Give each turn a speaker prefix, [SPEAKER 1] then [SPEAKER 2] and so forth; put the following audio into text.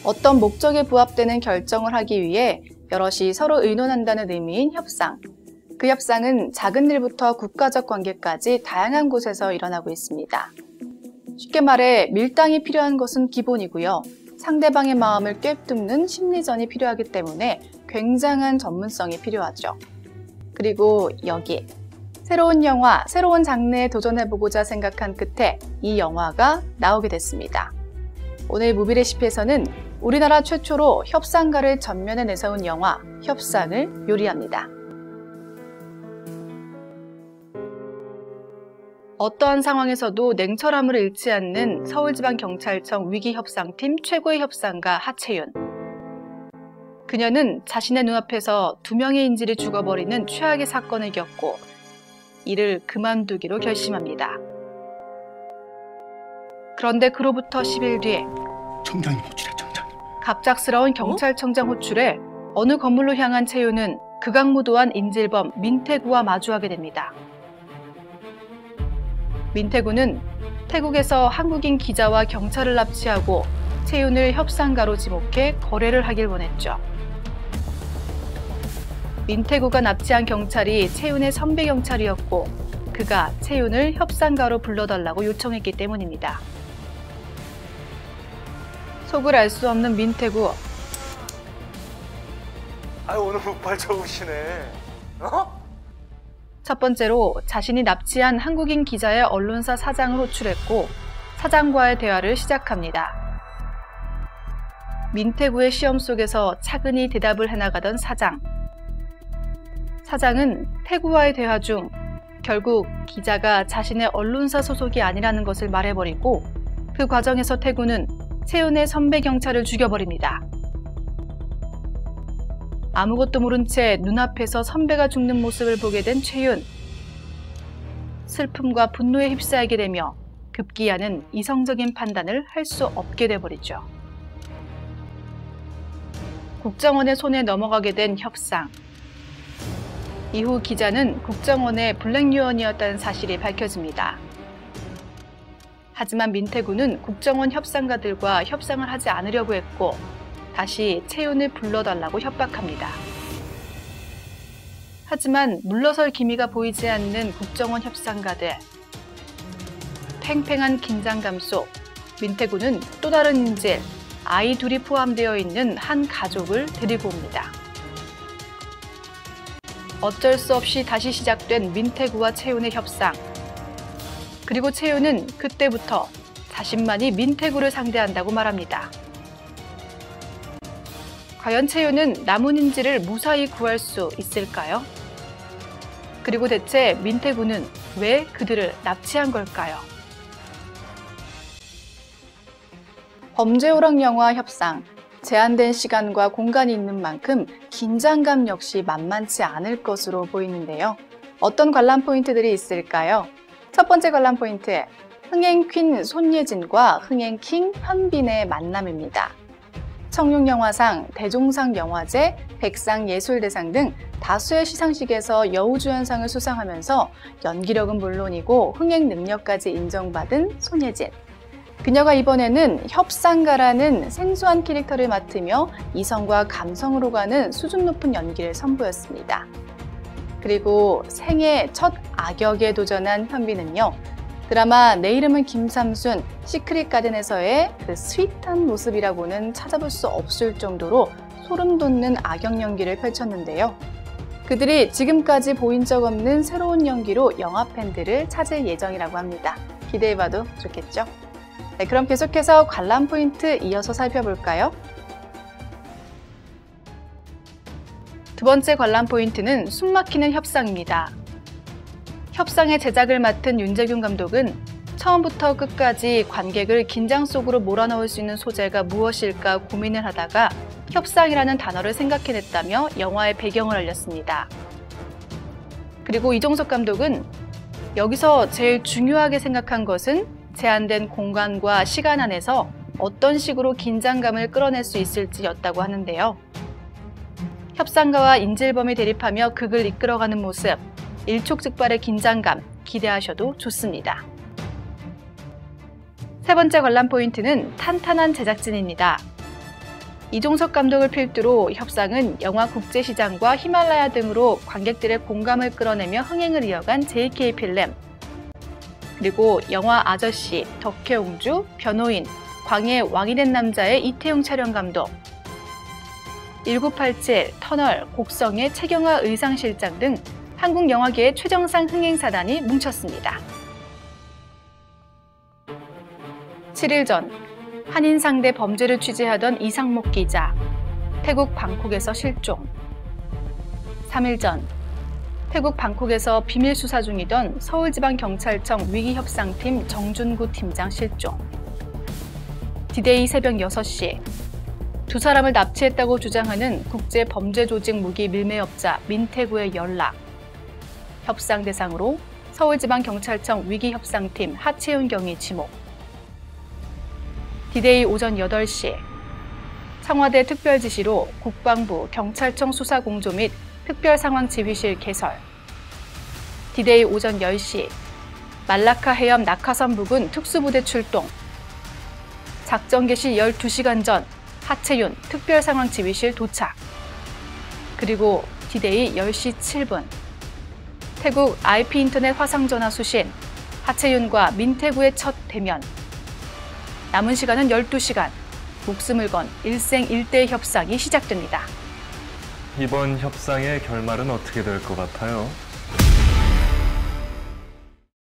[SPEAKER 1] 어떤 목적에 부합되는 결정을 하기 위해 여럿이 서로 의논한다는 의미인 협상. 그 협상은 작은 일부터 국가적 관계까지 다양한 곳에서 일어나고 있습니다. 쉽게 말해 밀당이 필요한 것은 기본이고요. 상대방의 마음을 꿰뚫는 심리전이 필요하기 때문에 굉장한 전문성이 필요하죠. 그리고 여기 새로운 영화, 새로운 장르에 도전해보고자 생각한 끝에 이 영화가 나오게 됐습니다. 오늘 무비레시피에서는 우리나라 최초로 협상가를 전면에 내세운 영화 협상을 요리합니다. 어떠한 상황에서도 냉철함을 잃지 않는 서울지방경찰청 위기협상팀 최고의 협상가 하채윤. 그녀는 자신의 눈앞에서 2명의 인질이 죽어버리는 최악의 사건을 겪고 이를 그만두기로 결심합니다. 그런데 그로부터 10일 뒤에
[SPEAKER 2] 청장님 호출해, 청장님.
[SPEAKER 1] 갑작스러운 경찰청장 호출에 어느 건물로 향한 채윤은 극악무도한 인질범 민태구와 마주하게 됩니다. 민태구는 태국에서 한국인 기자와 경찰을 납치하고 채윤을 협상가로 지목해 거래를 하길 원했죠. 민태구가 납치한 경찰이 채윤의 선배 경찰이었고 그가 채윤을 협상가로 불러달라고 요청했기 때문입니다. 속을 알 수 없는 민태구.
[SPEAKER 3] 오늘 목발 좋으시네.
[SPEAKER 1] 첫 번째로 자신이 납치한 한국인 기자의 언론사 사장을 호출했고 사장과의 대화를 시작합니다. 민태구의 시험 속에서 차근히 대답을 해나가던 사장. 사장은 태구와의 대화 중 결국 기자가 자신의 언론사 소속이 아니라는 것을 말해버리고 그 과정에서 태구는 채윤의 선배 경찰을 죽여버립니다. 아무것도 모른 채 눈앞에서 선배가 죽는 모습을 보게 된 채윤. 슬픔과 분노에 휩싸이게 되며 급기야는 이성적인 판단을 할 수 없게 돼버리죠. 국정원의 손에 넘어가게 된 협상. 이후 기자는 국정원의 블랙요원이었다는 사실이 밝혀집니다. 하지만 민태구는 국정원 협상가들과 협상을 하지 않으려고 했고 다시 채윤을 불러달라고 협박합니다. 하지만 물러설 기미가 보이지 않는 국정원 협상가들. 팽팽한 긴장감 속 민태구는 또 다른 인질, 아이 둘이 포함되어 있는 한 가족을 데리고 옵니다. 어쩔 수 없이 다시 시작된 민태구와 채윤의 협상. 그리고 채윤은 그때부터 자신만이 민태구를 상대한다고 말합니다. 과연 채윤은 남은 인질을 무사히 구할 수 있을까요? 그리고 대체 민태구는 왜 그들을 납치한 걸까요? 범죄호락 영화 협상. 제한된 시간과 공간이 있는 만큼 긴장감 역시 만만치 않을 것으로 보이는데요. 어떤 관람 포인트들이 있을까요? 첫 번째 관람 포인트, 흥행 퀸 손예진과 흥행 킹 현빈의 만남입니다. 청룡영화상, 대종상 영화제, 백상 예술대상 등 다수의 시상식에서 여우주연상을 수상하면서 연기력은 물론이고 흥행 능력까지 인정받은 손예진. 그녀가 이번에는 협상가라는 생소한 캐릭터를 맡으며 이성과 감성으로 가는 수준 높은 연기를 선보였습니다. 그리고 생애 첫 악역에 도전한 현빈은요, 드라마 내 이름은 김삼순, 시크릿 가든에서의 그 스윗한 모습이라고는 찾아볼 수 없을 정도로 소름 돋는 악역 연기를 펼쳤는데요. 그들이 지금까지 보인 적 없는 새로운 연기로 영화 팬들을 찾을 예정이라고 합니다. 기대해봐도 좋겠죠? 네, 그럼 계속해서 관람 포인트 이어서 살펴볼까요? 두 번째 관람 포인트는 숨막히는 협상입니다. 협상의 제작을 맡은 윤재균 감독은 처음부터 끝까지 관객을 긴장 속으로 몰아넣을 수 있는 소재가 무엇일까 고민을 하다가 협상이라는 단어를 생각해냈다며 영화의 배경을 알렸습니다. 그리고 이종석 감독은 여기서 제일 중요하게 생각한 것은 제한된 공간과 시간 안에서 어떤 식으로 긴장감을 끌어낼 수 있을지였다고 하는데요. 협상가와 인질범이 대립하며 극을 이끌어가는 모습, 일촉즉발의 긴장감 기대하셔도 좋습니다. 세 번째 관람 포인트는 탄탄한 제작진입니다. 이종석 감독을 필두로 협상은 영화 국제시장과 히말라야 등으로 관객들의 공감을 끌어내며 흥행을 이어간 JK 필름, 그리고 영화 아저씨, 덕혜옹주, 변호인, 광해의 왕이 된 남자의 이태용 촬영 감독, 1987, 터널, 곡성의 최경화 의상실장 등 한국 영화계의 최정상 흥행사단이 뭉쳤습니다. 7일 전 한인 상대 범죄를 취재하던 이상목 기자, 태국 방콕에서 실종. 3일 전 태국 방콕에서 비밀 수사 중이던 서울지방경찰청 위기협상팀 정준구 팀장 실종. 디데이 새벽 6시 두 사람을 납치했다고 주장하는 국제범죄조직 무기 밀매업자 민태구의 연락. 협상 대상으로 서울지방경찰청 위기협상팀 하채윤 경위 지목. 디데이 오전 8시 청와대 특별지시로 국방부 경찰청 수사공조 및 특별상황지휘실 개설. 디데이 오전 10시 말라카 해협 낙하산 부근 특수부대 출동. 작전 개시 12시간 전 하채윤 특별상황지휘실 도착. 그리고 디데이 10시 7분 태국 IP인터넷 화상전화 수신, 하채윤과 민태구의 첫 대면. 남은 시간은 12시간, 목숨을 건 일생일대 협상이 시작됩니다.
[SPEAKER 4] 이번 협상의 결말은 어떻게 될 것 같아요?